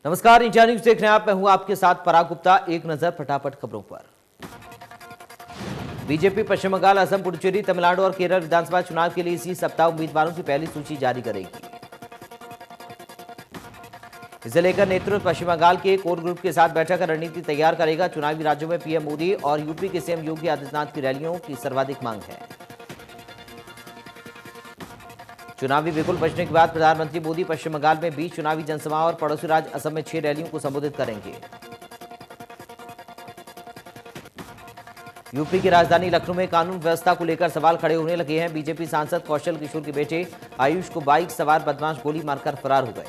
नमस्कार, India news देख रहे हैं आप। मैं हूं आपके साथ पराग गुप्ता। एक नजर फटाफट खबरों पर। बीजेपी पश्चिम बंगाल, असम, पुडुचेरी, तमिलनाडु और केरल विधानसभा चुनाव के लिए इसी सप्ताह उम्मीदवारों की पहली सूची जारी करेगी। इसे लेकर नेतृत्व पश्चिम बंगाल के कोर ग्रुप के साथ बैठक कर रणनीति तैयार करेगा। चुनावी राज्यों में पीएम मोदी और यूपी के सीएम योगी आदित्यनाथ की रैलियों की सर्वाधिक मांग है। चुनावी बिगुल बजने के बाद प्रधानमंत्री मोदी पश्चिम बंगाल में 20 चुनावी जनसभाओं और पड़ोसी राज्य असम में 6 रैलियों को संबोधित करेंगे। यूपी की राजधानी लखनऊ में कानून व्यवस्था को लेकर सवाल खड़े होने लगे हैं। बीजेपी सांसद कौशल किशोर के बेटे आयुष को बाइक सवार बदमाश गोली मारकर फरार हो गए।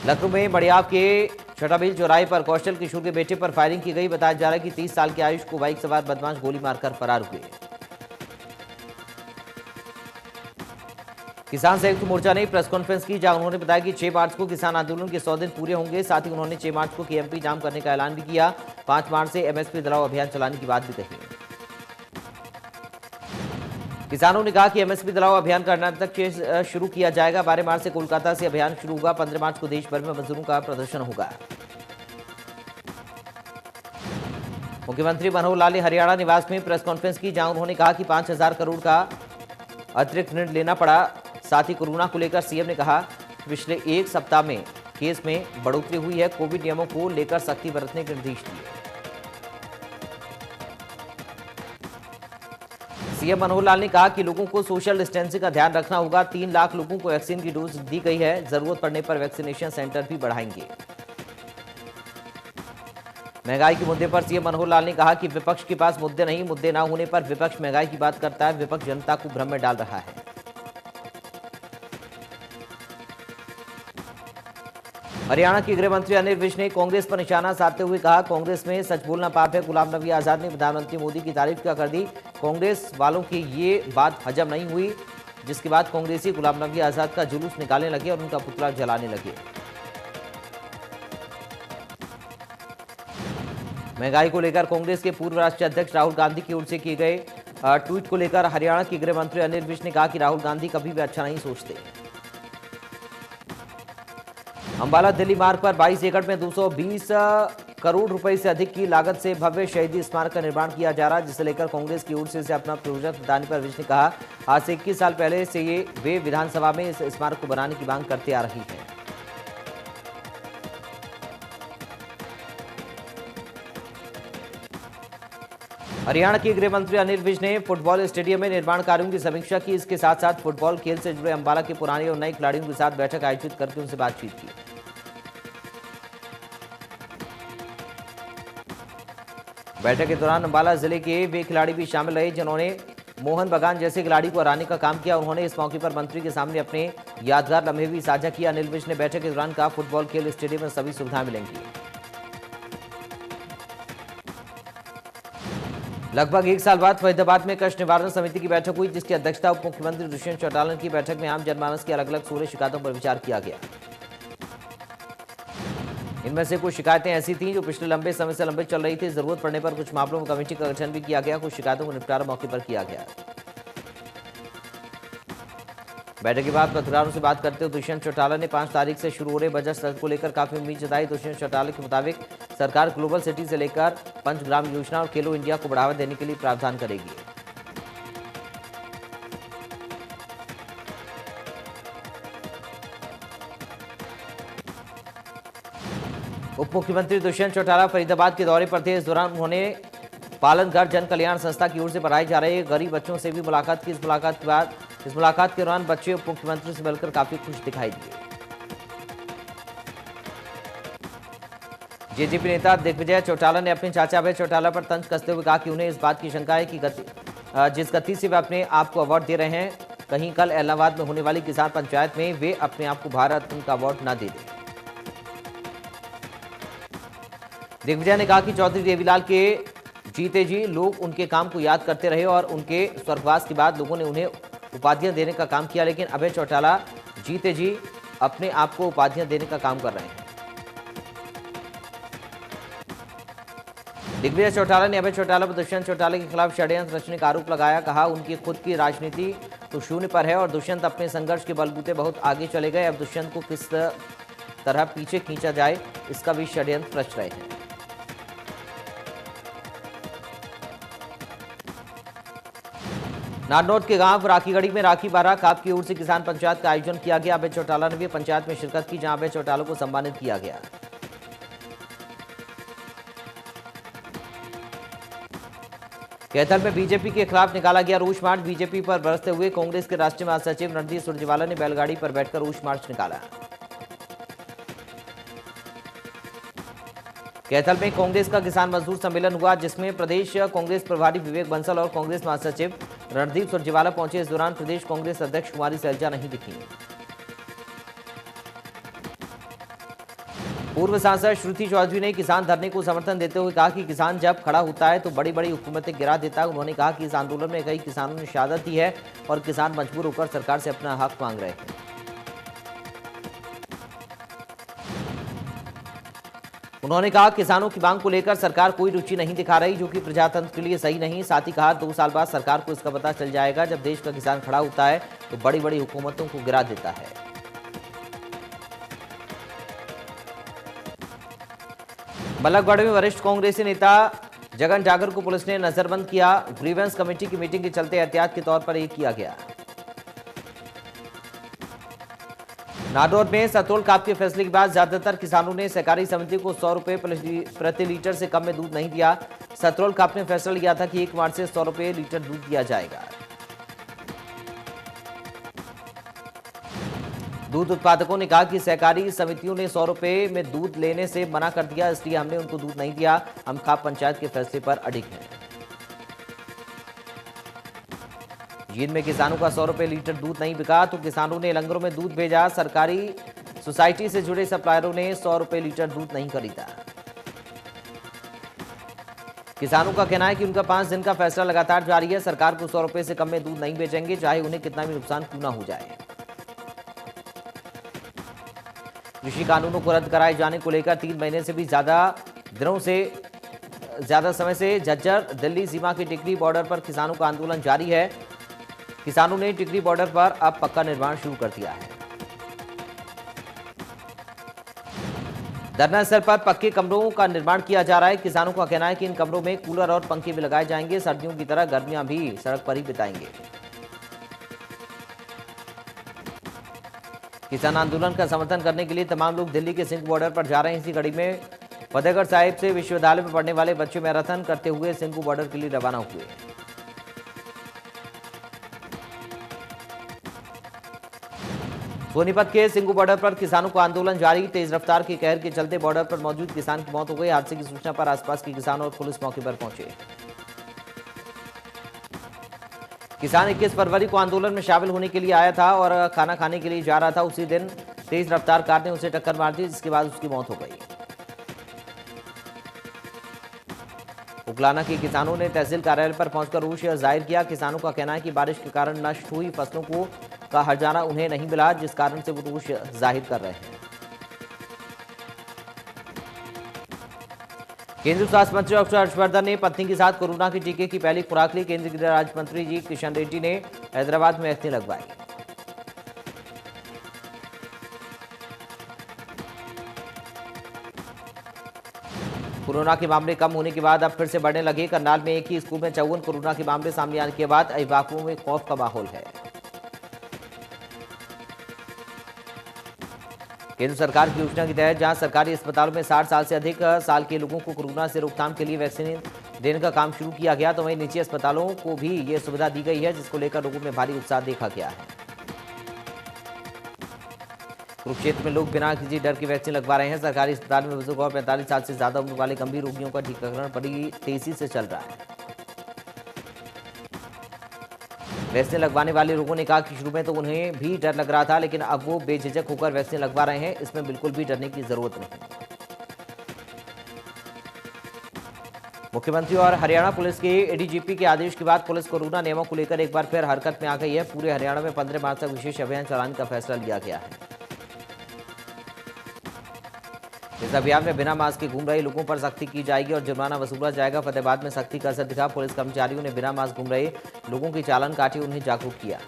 लखनऊ में मड़ियाव के छटाबिल चौराहे पर कौशल किशोर के बेटे पर फायरिंग की गई। बताया जा रहा है कि 30 साल के आयुष को बाइक सवार बदमाश गोली मारकर फरार हुए। किसान संयुक्त मोर्चा ने प्रेस कॉन्फ्रेंस की, जहां उन्होंने बताया कि 6 मार्च को किसान आंदोलन के 100 दिन पूरे होंगे। साथ ही उन्होंने 6 मार्च को केएमपी जाम करने का ऐलान भी किया। 5 मार्च से एमएसपी दिलाओ अभियान चलाने की बात भी कही। किसानों ने कहा कि एमएसपी दिलाओ अभियान कर्नाटक से शुरू किया जाएगा। 12 मार्च से कोलकाता से अभियान शुरू होगा। 15 मार्च को देश भर में मजदूरों का प्रदर्शन होगा। मुख्यमंत्री मनोहर लाल ने हरियाणा निवास में प्रेस कॉन्फ्रेंस की, जहां उन्होंने कहा कि 5,000 करोड़ का अतिरिक्त ऋण लेना पड़ा। साथ ही कोरोना को लेकर सीएम ने कहा कि पिछले 1 सप्ताह में केस में बढ़ोतरी हुई है। कोविड नियमों को लेकर सख्ती बरतने के निर्देश दिए। सीएम मनोहर लाल ने कहा कि लोगों को सोशल डिस्टेंसिंग का ध्यान रखना होगा। 3 लाख लोगों को वैक्सीन की डोज दी गई है। जरूरत पड़ने पर वैक्सीनेशन सेंटर भी बढ़ाएंगे। महंगाई के मुद्दे पर सीएम मनोहर लाल ने कहा कि विपक्ष के पास मुद्दे नहीं, मुद्दे ना होने पर विपक्ष महंगाई की बात करता है। विपक्ष जनता को भ्रम में डाल रहा है। हरियाणा के गृह मंत्री अनिल विज ने कांग्रेस पर निशाना साधते हुए कहा, कांग्रेस में सच बोलना पाप है। गुलाम नबी आजाद ने प्रधानमंत्री मोदी की तारीफ क्या कर दी। कांग्रेस वालों की ये बात हजम नहीं हुई, जिसके बाद कांग्रेसी गुलाम नबी आजाद का जुलूस निकालने लगे और उनका पुतला जलाने लगे। महंगाई को लेकर कांग्रेस के पूर्व राष्ट्रीय अध्यक्ष राहुल गांधी की ओर से किए गए ट्वीट को लेकर हरियाणा के गृह मंत्री अनिल विज ने कहा कि राहुल गांधी कभी भी अच्छा नहीं सोचते। अंबाला दिल्ली मार्ग पर 22 एकड़ में 220 करोड़ रुपए से अधिक की लागत से भव्य शहीदी स्मारक का निर्माण किया जा रहा है, जिसे लेकर कांग्रेस की ओर से इसे अपना प्रोजेक्ट बताने पर विज ने कहा, आज से 21 साल पहले से वे विधानसभा में इस स्मारक को बनाने की मांग करते आ रही है। हरियाणा के गृह मंत्री अनिल विज ने फुटबॉल स्टेडियम में निर्माण कार्यों की समीक्षा की। इसके साथ साथ फुटबॉल खेल से जुड़े अंबाला के पुराने और नए खिलाड़ियों के साथ बैठक आयोजित करके उनसे बातचीत की। बैठक के दौरान अंबाला जिले के वे खिलाड़ी भी शामिल रहे, जिन्होंने मोहन बगान जैसे खिलाड़ी को हराने का काम किया। उन्होंने इस मौके पर मंत्री के सामने अपने यादगार लम्हे भी साझा किया। अनिल विज ने बैठक के दौरान कहा, फुटबॉल खेल स्टेडियम में सभी सुविधाएं मिलेंगी। लगभग 1 साल बाद फरीदाबाद में कष्ट निवारण समिति की बैठक हुई, जिसकी अध्यक्षता उप मुख्यमंत्री दुष्यंत चौटाला की। बैठक में आम जनमानस की अलग अलग 16 शिकायतों पर विचार किया गया। इनमें से कुछ शिकायतें ऐसी थीं जो पिछले लंबे समय से लंबित चल रही थी। जरूरत पड़ने पर कुछ मामलों में कमेटी का गठन भी किया गया। कुछ शिकायतों को निपटारा मौके पर किया गया। बैठक के बाद पत्रकारों से बात करते हुए दुष्यंत चौटाला ने 5 तारीख से शुरू हो रहे बजट सत्र को लेकर काफी उम्मीद जताई। दुष्यंत चौटाला के मुताबिक सरकार ग्लोबल सिटी से लेकर पंचग्राम योजना और खेलो इंडिया को बढ़ावा देने के लिए प्रावधान करेगी। उप मुख्यमंत्री दुष्यंत चौटाला फरीदाबाद के दौरे पर थे। इस दौरान उन्होंने पालनघर जन कल्याण संस्था की ओर से पढ़ाए जा रहे गरीब बच्चों से भी मुलाकात की। इस मुलाकात के दौरान बच्चे उप मुख्यमंत्री से मिलकर काफी खुश दिखाई दिए। जेजेपी नेता दिग्विजय चौटाला ने अपने चाचा अभय चौटाला पर तंज कसते हुए कहा कि उन्हें इस बात की शंका है कि जिस गति से वे अपने आप को अवार्ड दे रहे हैं, कहीं कल इलाहाबाद में होने वाली किसान पंचायत में वे अपने आप को भारत रत्न का अवार्ड न दे दें। दिग्विजय ने कहा कि चौधरी देवीलाल के जीते जी लोग उनके काम को याद करते रहे और उनके स्वर्गवास के बाद लोगों ने उन्हें उपाधियां देने का काम किया, लेकिन अभय चौटाला जीते जी अपने आप को उपाधियां देने का काम कर रहे हैं। दिग्विजय चौटाला ने अभय चौटाला पर दुष्यंत चौटाला के खिलाफ षड्यंत्र रचने का आरोप लगाया। कहा, उनकी खुद की राजनीति तो शून्य पर है और दुष्यंत अपने संघर्ष के बलबूते बहुत आगे चले गए। अब दुष्यंत को किस तरह पीछे खींचा जाए, इसका भी षड्यंत्र रच रहे हैं। नारनौत के गांव राखीगढ़ी में राखी बारह काप की ओर से किसान पंचायत का आयोजन किया गया। अभय चौटाला ने भी पंचायत में शिरकत की, जहां अभय चौटाला को सम्मानित किया गया। कैथल में बीजेपी के खिलाफ निकाला गया रोष मार्च। बीजेपी पर बरसते हुए कांग्रेस के राष्ट्रीय महासचिव रणदीप सुरजेवाला ने बैलगाड़ी पर बैठकर रोष मार्च निकाला। कैथल में कांग्रेस का किसान मजदूर सम्मेलन हुआ, जिसमें प्रदेश कांग्रेस प्रभारी विवेक बंसल और कांग्रेस महासचिव रणदीप सुरजेवाला पहुंचे। इस दौरान प्रदेश कांग्रेस अध्यक्ष कुमारी सैलजा नहीं दिखी। पूर्व सांसद श्रुति चौधरी ने किसान धरने को समर्थन देते हुए कहा कि किसान जब खड़ा होता है तो बड़ी बड़ी हुकूमतें गिरा देता है। उन्होंने कहा कि इस आंदोलन में कई किसानों ने शहादत दी है और किसान मजबूर होकर सरकार से अपना हक मांग रहे हैं। उन्होंने कहा किसानों की मांग को लेकर सरकार कोई रुचि नहीं दिखा रही, जो कि प्रजातंत्र के लिए सही नहीं। साथ ही कहा 2 साल बाद सरकार को इसका पता चल जाएगा, जब देश का किसान खड़ा होता है तो बड़ी बड़ी हुकूमतों को गिरा देता है। बल्लभगढ़ में वरिष्ठ कांग्रेसी नेता जगन जागर को पुलिस ने नजरबंद किया। ग्रीवेंस कमेटी की मीटिंग के चलते एहतियात के तौर पर यह किया गया। नादौर में सतोल काप के फैसले के बाद ज्यादातर किसानों ने सहकारी समिति को 100 रुपए प्रति लीटर से कम में दूध नहीं दिया। सतोल काप ने फैसला लिया था कि 1 मार्च से 100 रुपए लीटर दूध दिया जाएगा। दूध उत्पादकों ने कहा कि सहकारी समितियों ने 100 रुपए में दूध लेने से मना कर दिया, इसलिए हमने उनको दूध नहीं दिया। हम खाप पंचायत के फैसले पर अडिग हैं। जींद में किसानों का 100 रुपए लीटर दूध नहीं बिका तो किसानों ने लंगरों में दूध भेजा। सरकारी सोसाइटी से जुड़े सप्लायरों ने 100 रुपए लीटर दूध नहीं खरीदा। किसानों का कहना है कि उनका 5 दिन का फैसला लगातार जारी है। सरकार को 100 रुपए से कम में दूध नहीं बेचेंगे, चाहे उन्हें कितना भी नुकसान क्यों ना हो जाए। कृषि कानूनों को रद्द कराए जाने को लेकर 3 महीने से भी ज्यादा समय से झज्जर दिल्ली सीमा के टिकरी बॉर्डर पर किसानों का आंदोलन जारी है। किसानों ने टिकरी बॉर्डर पर अब पक्का निर्माण शुरू कर दिया है। धरना स्थल पर पक्के कमरों का निर्माण किया जा रहा है। किसानों का कहना है कि इन कमरों में कूलर और पंखे भी लगाए जाएंगे। सर्दियों की तरह गर्मियां भी सड़क पर ही बिताएंगे। किसान आंदोलन का समर्थन करने के लिए तमाम लोग दिल्ली के सिंध बॉर्डर पर जा रहे हैं। इसी कड़ी में फतेहगढ़ साहिब से विश्वविद्यालय में पढ़ने वाले बच्चे मैराथन करते हुए सिंघू बॉर्डर के लिए रवाना हुए। सोनीपत के सिंघू बॉर्डर पर किसानों का आंदोलन जारी। तेज रफ्तार की कहर के चलते बॉर्डर पर मौजूद किसान की मौत हो गई। हादसे की सूचना पर आसपास के किसान और पुलिस मौके पर पहुंचे। किसान 21 फरवरी को आंदोलन में शामिल होने के लिए आया था और खाना खाने के लिए जा रहा था। उसी दिन तेज रफ्तार कार ने उसे टक्कर मार दी, जिसके बाद उसकी मौत हो गई। उकलाना के किसानों ने तहसील कार्यालय पर पहुंचकर रोष जाहिर किया। किसानों का कहना है कि बारिश के कारण नष्ट हुई फसलों का हर्जाना उन्हें नहीं मिला, जिस कारण से वो रोष जाहिर कर रहे हैं। केंद्रीय स्वास्थ्य मंत्री डॉक्टर हर्षवर्धन ने पत्नी के साथ कोरोना के टीके की पहली खुराक ली। केंद्रीय गृह राज्य मंत्री जी किशन रेड्डी ने हैदराबाद में वैक्सीन लगवाई। कोरोना के मामले कम होने के बाद अब फिर से बढ़ने लगे। करनाल में एक ही स्कूल में 54 कोरोना के मामले सामने आने के बाद अभिभावकों में खौफ का माहौल है। केंद्र सरकार की योजना के तहत जहां सरकारी अस्पतालों में 60 साल से अधिक साल के लोगों को कोरोना से रोकथाम के लिए वैक्सीन देने का काम शुरू किया गया, तो वहीं निजी अस्पतालों को भी ये सुविधा दी गई है, जिसको लेकर लोगों में भारी उत्साह देखा गया है। कुरुक्षेत्र में लोग बिना किसी डर के वैक्सीन लगवा रहे हैं। सरकारी अस्पताल में बुजुर्ग और 45 साल से ज्यादा उम्र वाले गंभीर रोगियों का टीकाकरण बड़ी तेजी से चल रहा है। वैक्सीन लगवाने वाले लोगों ने कहा कि शुरू में तो उन्हें भी डर लग रहा था, लेकिन अब वो बेझिझक होकर वैक्सीन लगवा रहे हैं। इसमें बिल्कुल भी डरने की जरूरत नहीं। मुख्यमंत्री और हरियाणा पुलिस के एडीजीपी के आदेश के बाद पुलिस कोरोना नियमों को लेकर एक बार फिर हरकत में आ गई है। पूरे हरियाणा में 15 मार्च तक विशेष अभियान चलाने का फैसला लिया गया है। इस अभियान में बिना मास्क के घूम रहे लोगों पर सख्ती की जाएगी और जुर्माना वसूला जाएगा। फतेहाबाद में सख्ती का असर दिखा। पुलिस कर्मचारियों ने बिना मास्क घूम रहे लोगों की चालान काटी, उन्हें जागरूक किया।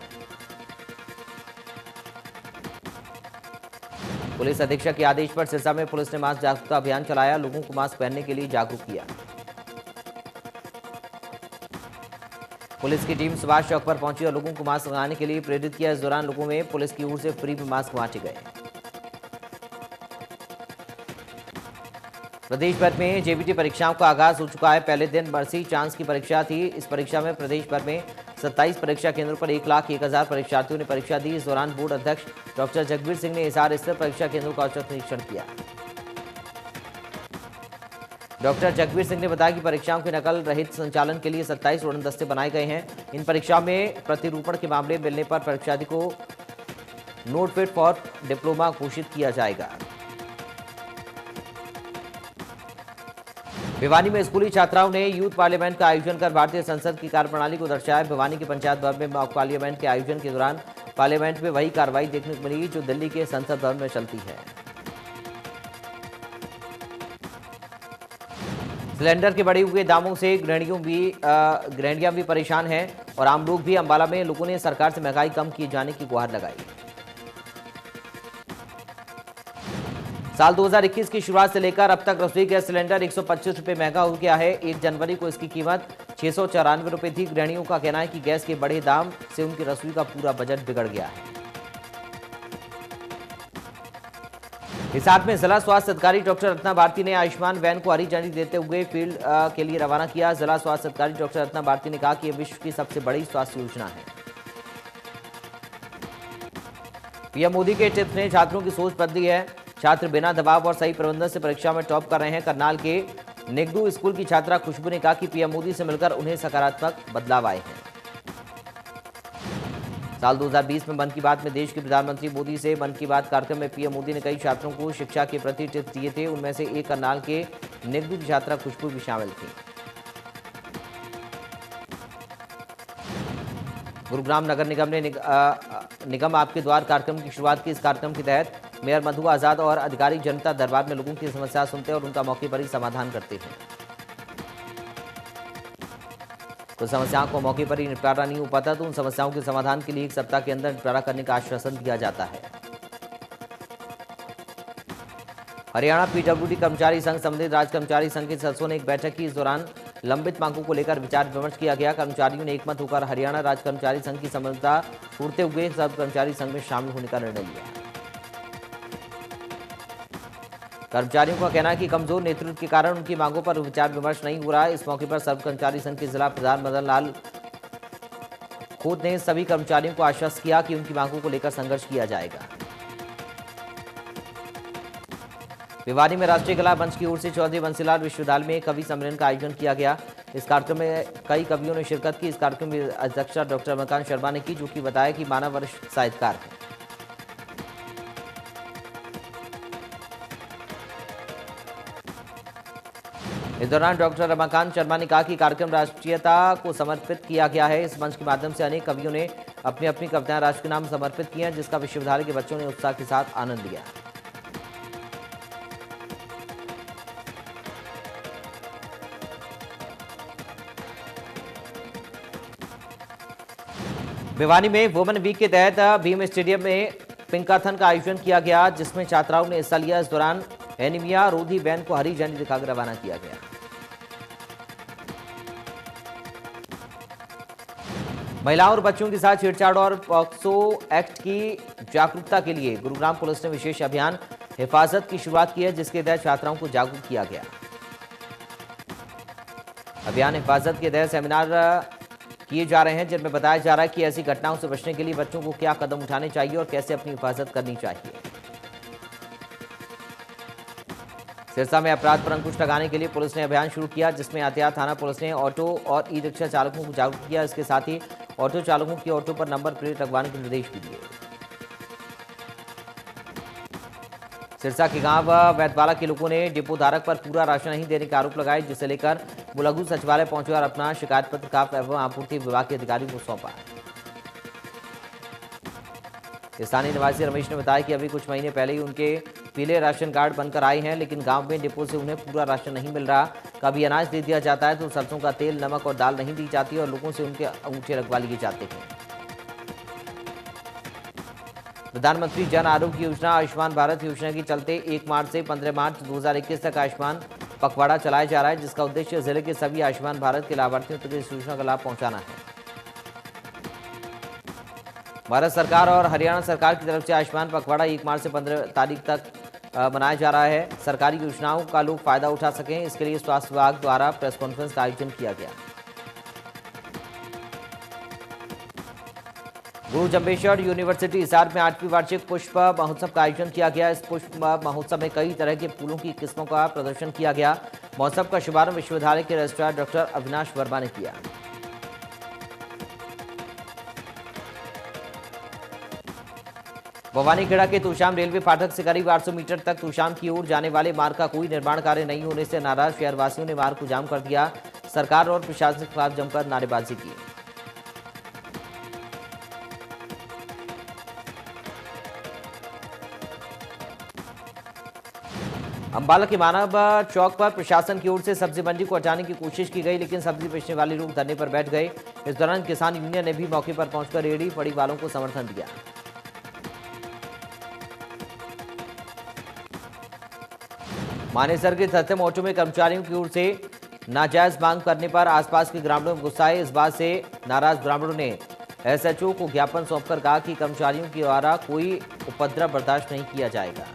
पुलिस अधीक्षक के आदेश पर सिरसा में पुलिस ने मास्क जागरूकता अभियान चलाया, लोगों को मास्क पहनने के लिए जागरूक किया। पुलिस की टीम सुभाष चौक पर पहुंची और लोगों को मास्क लगाने के लिए प्रेरित किया। इस दौरान लोगों में पुलिस की ओर से फ्री में मास्क बांटे गए। प्रदेश भर में जेबीटी परीक्षाओं का आगाज हो चुका है। पहले दिन मर्सी चांस की परीक्षा थी। इस परीक्षा में प्रदेश भर में 27 परीक्षा केंद्रों पर 1,01,000 परीक्षार्थियों ने परीक्षा दी। इस दौरान बोर्ड अध्यक्ष डॉक्टर जगबीर सिंह ने हिसार स्थित परीक्षा केंद्रों का औचक निरीक्षण किया। डॉक्टर जगबीर सिंह ने बताया कि परीक्षाओं के नकल रहित संचालन के लिए 27 उड़न दस्ते बनाए गए हैं। इन परीक्षाओं में प्रतिरूपण के मामले मिलने पर परीक्षार्थी को नोट फिट फॉर डिप्लोमा घोषित किया जाएगा। भिवानी में स्कूली छात्राओं ने यूथ पार्लियामेंट का आयोजन कर भारतीय संसद की कार्यप्रणाली को दर्शाया। भिवानी के पंचायत भवन में मॉक पार्लियामेंट के आयोजन के दौरान पार्लियामेंट में वही कार्रवाई देखने को मिली जो दिल्ली के संसद भवन में चलती है। सिलेंडर के बढ़े हुए दामों से गृहिणियां भी परेशान हैं और आम लोग भी। अंबाला में लोगों ने सरकार से महंगाई कम किए जाने की गुहार लगाई। साल 2021 की शुरुआत से लेकर अब तक रसोई गैस सिलेंडर 125 रुपये महंगा हो गया है। 1 जनवरी को इसकी कीमत 694 रुपये थी। गृहिणियों का कहना है कि गैस के बढ़े दाम से उनकी रसोई का पूरा बजट बिगड़ गया है। हिसार में जिला स्वास्थ्य अधिकारी डॉक्टर रत्ना भारती ने आयुष्मान वैन को हरी झंडी देते हुए फील्ड के लिए रवाना किया। जिला स्वास्थ्य अधिकारी डॉक्टर रत्ना भारती ने कहा कि यह विश्व की सबसे बड़ी स्वास्थ्य योजना है। पीएम मोदी के टिप्स ने छात्रों की सोच बदली है। छात्र बिना दबाव और सही प्रबंधन से परीक्षा में टॉप कर रहे हैं। करनाल के नेगदू स्कूल की छात्रा खुशबू ने कहा कि पीएम मोदी से मिलकर उन्हें सकारात्मक बदलाव आए हैं। साल 2020 में मन की बात में देश के प्रधानमंत्री मोदी से मन की बात कार्यक्रम में पीएम मोदी ने कई छात्रों को शिक्षा के प्रति टिप्स दिए थे। उनमें से एक करनाल के नेगदू की छात्रा खुशबू भी शामिल थी। गुरुग्राम नगर निगम ने निगम आपके द्वार कार्यक्रम की शुरुआत की। इस कार्यक्रम के तहत मेयर मधु आजाद और अधिकारी जनता दरबार में लोगों की समस्या सुनते हैं और उनका मौके पर ही समाधान करते हैं। कुछ समस्याओं को मौके पर ही निपटारा नहीं हो पाता तो उन समस्याओं के समाधान के लिए 1 सप्ताह के अंदर निपटारा करने का आश्वासन दिया जाता है। हरियाणा पीडब्ल्यूडी कर्मचारी संघ संबंधित राज्य कर्मचारी संघ के सदस्यों ने एक बैठक की। इस दौरान लंबित मांगों को लेकर विचार विमर्श किया गया। कर्मचारियों ने एकमत होकर हरियाणा राज्य कर्मचारी संघ की समझौता तोड़ते हुए सब कर्मचारी संघ में शामिल होने का निर्णय लिया। कर्मचारियों का कहना है कि कमजोर नेतृत्व के कारण उनकी मांगों पर विचार विमर्श नहीं हो रहा है। इस मौके पर सर्व कर्मचारी संघ के जिला प्रधान मदन लाल खोत ने सभी कर्मचारियों को आश्वस्त किया कि उनकी मांगों को लेकर संघर्ष किया जाएगा। भिवानी में राष्ट्रीय कला मंच की ओर से चौधरी बंसीलाल विश्वविद्यालय में कवि सम्मेलन का आयोजन किया गया। इस कार्यक्रम में कई कवियों ने शिरकत की। इस कार्यक्रम में अध्यक्षता डॉक्टर रमाकांत शर्मा ने की, जो कि बताया कि मानव वरिष्ठ साहित्यकार हैं। इस दौरान डॉक्टर रमाकांत शर्मा ने कहा कि कार्यक्रम राष्ट्रीयता को समर्पित किया गया है। इस मंच के माध्यम से अनेक कवियों ने अपनी अपनी कविताएं राष्ट्र के नाम समर्पित की हैं, जिसका विश्वविद्यालय के बच्चों ने उत्साह के साथ आनंद लिया। भिवानी में वुमेन वीक के तहत भीम स्टेडियम में पिंकाथन का आयोजन किया गया, जिसमें छात्राओं ने हिस्सा लिया। इस दौरान एनीमिया रोधी वैन को हरी झंडी दिखाकर रवाना किया गया। महिलाओं और बच्चों के साथ छेड़छाड़ और पॉक्सो एक्ट की जागरूकता के लिए गुरुग्राम पुलिस ने विशेष अभियान हिफाजत की शुरुआत की है, जिसके तहत छात्राओं को जागरूक किया गया। अभियान हिफाजत के तहत सेमिनार किए जा रहे हैं, जिनमें बताया जा रहा है कि ऐसी घटनाओं से बचने के लिए बच्चों को क्या कदम उठाने चाहिए और कैसे अपनी हिफाजत करनी चाहिए। सिरसा में अपराध पर अंकुश लगाने के लिए पुलिस ने अभियान शुरू किया, जिसमें यातायात थाना पुलिस ने ऑटो और ई रिक्शा चालकों को जागरूक किया। इसके साथ ही ऑटो चालकों की ऑटो पर नंबर प्लेट लगवाने के निर्देश भी दिए। सिरसा के गांव वैदवाला के लोगों ने डिपो धारक पर पूरा राशन नहीं देने का आरोप लगाए, जिसे लेकर बुलगू सचिवालय पहुंचे और अपना शिकायत पत्र खाद्य एवं आपूर्ति विभाग के अधिकारियों को सौंपा। स्थानीय निवासी रमेश ने बताया कि अभी कुछ महीने पहले ही उनके पीले राशन कार्ड बनकर आए हैं, लेकिन गांव में डिपो से उन्हें पूरा राशन नहीं मिल रहा। कभी अनाज दे दिया जाता है तो सरसों का तेल, नमक और दाल नहीं दी जाती और लोगों से उनके अंगूठे रखवा लिए जाते हैं। प्रधानमंत्री जन आरोग्य योजना आयुष्मान भारत योजना के चलते 1 मार्च से 15 मार्च 2021 तक आयुष्मान पखवाड़ा चलाया जा रहा है, जिसका उद्देश्य जिले के सभी आयुष्मान भारत के लाभार्थियों तक इस योजना का लाभ पहुंचाना है। भारत सरकार और हरियाणा सरकार की तरफ से आयुष्मान पखवाड़ा 1 मार्च से 15 तारीख तक मनाया जा रहा है। सरकारी योजनाओं का लोग फायदा उठा सकें, इसके लिए स्वास्थ्य विभाग द्वारा प्रेस कॉन्फ्रेंस का आयोजन किया गया। गुरु जम्बेश्वर यूनिवर्सिटी हिसार में 8वीं वार्षिक पुष्प महोत्सव का आयोजन किया गया। इस पुष्प महोत्सव में कई तरह के फूलों की किस्मों का प्रदर्शन किया गया। महोत्सव का शुभारंभ विश्वविद्यालय के रजिस्ट्रार डॉक्टर अविनाश वर्मा ने किया। भवानीखेड़ा के तोशाम रेलवे फाटक से करीब 800 मीटर तक तोशाम की ओर जाने वाले मार्ग का कोई निर्माण कार्य नहीं होने से नाराज शहरवासियों ने मार्ग को जाम कर दिया। सरकार और प्रशासन के खिलाफ जमकर नारेबाजी की। अंबाला के मानव चौक पर प्रशासन की ओर से सब्जी मंडी को हटाने की कोशिश की गई, लेकिन सब्जी बेचने वाले लोग धरने पर बैठ गए। इस दौरान किसान यूनियन ने भी मौके पर पहुंचकर रेहड़ी फड़ी वालों को समर्थन दिया। मानेसर के सत्यम ऑटो में कर्मचारियों की ओर से नाजायज मांग करने पर आसपास के ग्रामीणों में गुस्सा आए। इस बात से नाराज ग्रामीणों ने एसएचओ को ज्ञापन सौंपकर कहा कि कर्मचारियों के द्वारा कोई उपद्रव बर्दाश्त नहीं किया जाएगा।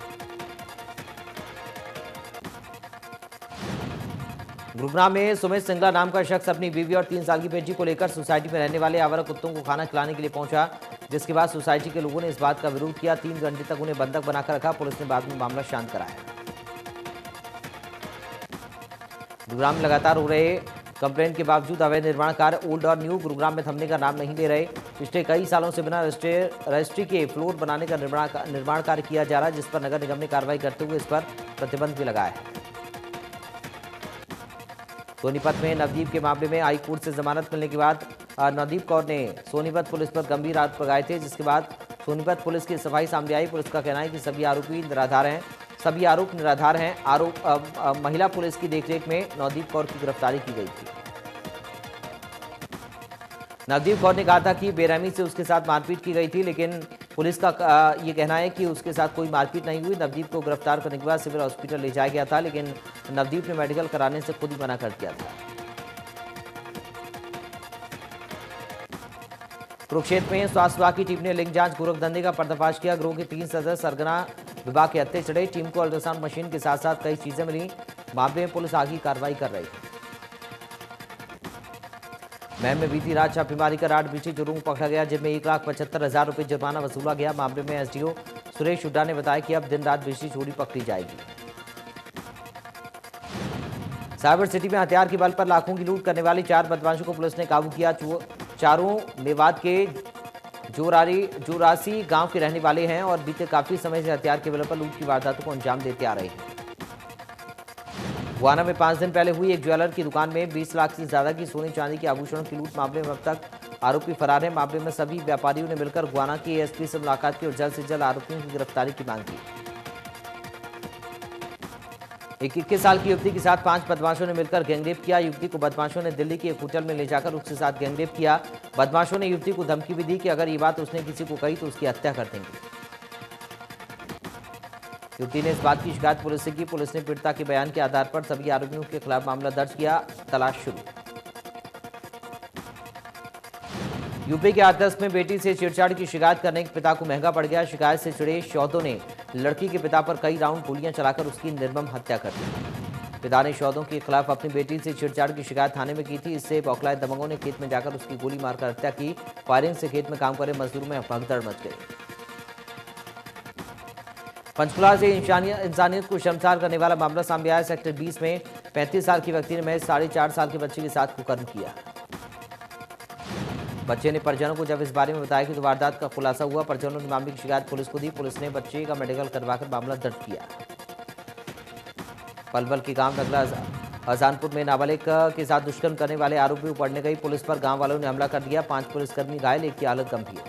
गुरुग्राम में सुमित सिंगला नाम का शख्स अपनी बीवी और 3 साल की बेटी को लेकर सोसाइटी में रहने वाले आवारा कुत्तों को खाना खिलाने के लिए पहुंचा, जिसके बाद सोसाइटी के लोगों ने इस बात का विरोध किया। 3 घंटे तक उन्हें बंधक बनाकर रखा। पुलिस ने बाद में मामला शांत कराया। गुरुग्राम में लगातार हो रहे कंप्लेन के बावजूद अवैध निर्माण कार्य ओल्ड और न्यू गुरुग्राम में थमने का नाम नहीं ले रहे। पिछले कई सालों से बिना रजिस्ट्री के फ्लोर बनाने का निर्माण कार्य किया जा रहा है, जिस पर नगर निगम ने कार्रवाई करते हुए इस पर प्रतिबंध भी लगाया है। सोनीपत में नवदीप के मामले में हाई कोर्ट से जमानत मिलने के बाद नवदीप कौर ने सोनीपत पुलिस पर गंभीर आरोप लगाए थे, जिसके बाद सोनीपत पुलिस की सफाई सामने आई। पुलिस का कहना है कि सभी आरोपी निराधार हैं। सभी आरोप निराधार हैं। महिला पुलिस की देखरेख में नवदीप कौर की गिरफ्तारी की गई थी। नवदीप कौर ने कहा था कि बेरहमी से उसके साथ मारपीट की गई थी, लेकिन पुलिस का ये कहना है कि उसके साथ कोई मारपीट नहीं हुई। नवदीप को गिरफ्तार करने के बाद सिविल हॉस्पिटल ले जाया गया था, लेकिन नवदीप ने मेडिकल कराने से खुद ही मना कर दिया था। कुरुक्षेत्र में स्वास्थ्य विभाग की टीम ने लिंग जांच गोरख धंधे का पर्दाफाश किया। गिरोह के 3 सदस्य सरगना विभाग के हत्थे चढ़े। टीम को अल्ट्रासाउंड मशीन के साथ साथ कई चीजें मिली। मामले में पुलिस आगे कार्रवाई कर रही है। महम में बीती रात छापेमारी कर 8 बिजली चोरों को पकड़ा गया, जिनमें 1,75,000 रुपये जुर्माना वसूला गया। मामले में एसडीओ सुरेश हुड्डा ने बताया कि अब दिन रात बिजली चोरी पकड़ी जाएगी। साइबर सिटी में हथियार के बल पर लाखों की लूट करने वाले 4 बदमाशों को पुलिस ने काबू किया। चारों मेवात के जोरासी गांव के रहने वाले हैं और बीते काफी समय से हथियार के बल पर लूट की वारदातों को अंजाम देते आ रहे हैं। गुआना में 5 दिन पहले हुई एक ज्वेलर की दुकान में 20 लाख से ज्यादा की सोने चांदी के आभूषणों की लूट मामले में अब तक आरोपी फरार है। मामले में सभी व्यापारियों ने मिलकर गुआना के एएसपी से मुलाकात की और जल्द से जल्द आरोपियों की गिरफ्तारी की मांग की। एक 21 साल की युवती के साथ 5 बदमाशों ने मिलकर गैंगरेप किया। युवती को बदमाशों ने दिल्ली के एक होटल में ले जाकर उसके साथ गैंगरेप किया। बदमाशों ने युवती को धमकी भी दी कि अगर ये बात उसने किसी को कही तो उसकी हत्या कर देंगे। युवती ने इस बात की शिकायत पुलिस से की। पुलिस ने पीड़िता के बयान के आधार पर सभी आरोपियों के खिलाफ मामला दर्ज किया। तलाश शुरू। यूपी के हाथरस में बेटी से छेड़छाड़ की शिकायत करने के पिता को महंगा पड़ गया। शिकायत से चिढ़े शौदों ने लड़की के पिता पर कई राउंड गोलियां चलाकर उसकी निर्मम हत्या कर दी। पिता ने शौदों के खिलाफ अपनी बेटी से छेड़छाड़ की शिकायत थाने में की थी। इससे बौखलाए दबंगों ने खेत में जाकर उसकी गोली मारकर हत्या की। फायरिंग से खेत में काम करे मजदूरों में भगदड़ मच गई। पंचकुला से इंसानियत को शर्मसार करने वाला मामला सामने आया। सेक्टर 20 में 35 साल के व्यक्ति ने महज 4.5 साल के बच्चे के साथ कुकर्म किया। बच्चे ने परिजनों को जब इस बारे में बताया कि वारदात का खुलासा हुआ, परिजनों ने मामले की शिकायत पुलिस को दी। पुलिस ने बच्चे का मेडिकल करवाकर मामला दर्ज किया। पलवल के गांव नगला हजानपुर में नाबालिग के साथ दुष्कर्म करने वाले आरोपी पड़ने गई पुलिस पर गांव वालों ने हमला कर दिया। 5 पुलिसकर्मी घायल, एक की हालत गंभीर।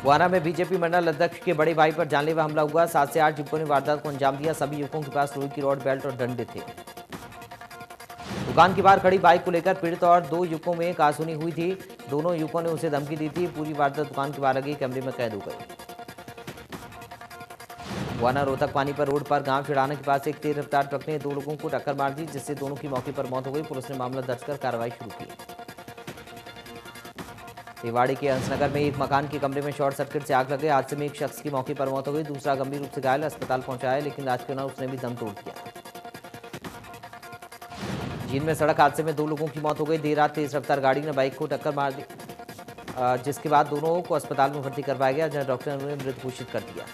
गुआना में बीजेपी मंडल अध्यक्ष के बड़े भाई पर जानलेवा हमला हुआ। 7 से 8 युवकों ने वारदात को अंजाम दिया। सभी युवकों के पास लोहे की रॉड, बेल्ट और डंडे थे। दुकान के बाहर खड़ी बाइक को लेकर पीड़ित और 2 युवकों में कहासुनी हुई थी। दोनों युवकों ने उसे धमकी दी थी। पूरी वारदात दुकान के बाहर लगे कैमरे में कैद हो गई। गुआना रोहतक पानीपत रोड पर गांव चिड़ाना के पास एक तेज रफ्तार ट्रक ने 2 लोगों को टक्कर मार दी, जिससे दोनों की मौके पर मौत हो गई। पुलिस ने मामला दर्ज कर कार्रवाई शुरू की। रेवाड़ी के हंसनगर में एक मकान के कमरे में शॉर्ट सर्किट से आग लग गई। हादसे में एक शख्स की मौके पर मौत हो गई, दूसरा गंभीर रूप से घायल अस्पताल पहुंचाया, लेकिन इलाज के दौरान उसने भी दम तोड़ दिया। जींद में सड़क हादसे में 2 लोगों की मौत हो गई। देर रात तेज रफ्तार गाड़ी ने बाइक को टक्कर मार दी, जिसके बाद दोनों को अस्पताल में भर्ती करवाया गया, जहां डॉक्टर ने उन्हें मृत घोषित कर दिया।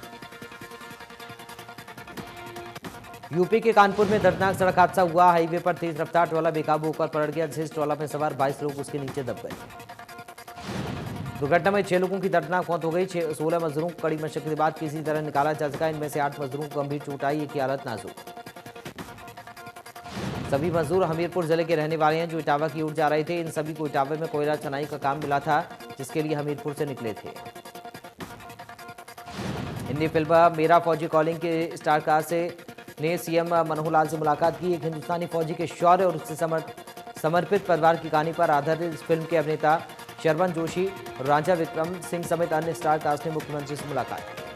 यूपी के कानपुर में दर्दनाक सड़क हादसा हुआ। हाईवे पर तेज रफ्तार ट्रॉला बेकाबू होकर पलट गया, जिस ट्रॉला में सवार 22 लोग उसके नीचे दब गए। दुर्घटना में 6 लोगों की दर्दनाक मौत हो गई। 16 मजदूरों को कड़ी मशक्कत के बाद किसी तरह निकाला जा सका। इनमें से 8 मजदूरों को गंभीर चोट आई, एक की हालत नाजुक। सभी मजदूर हमीरपुर जिले के रहने वाले हैं, जो इटावा की ओर जा रहे थे। इन सभी को इटावा में कोयला चनाई का काम मिला था, जिसके लिए हमीरपुर से निकले थे। हिंदी फिल्म मेरा फौजी कॉलिंग के स्टार कास्ट ने सीएम मनोहर लाल से मुलाकात की। एक हिंदुस्तानी फौजी के शौर्य और उससे समर्पित परिवार की कहानी पर आधारित इस फिल्म के अभिनेता शरवण जोशी, राजा विक्रम सिंह समेत अन्य स्टार कास्ट ने मुख्यमंत्री से मुलाकात की।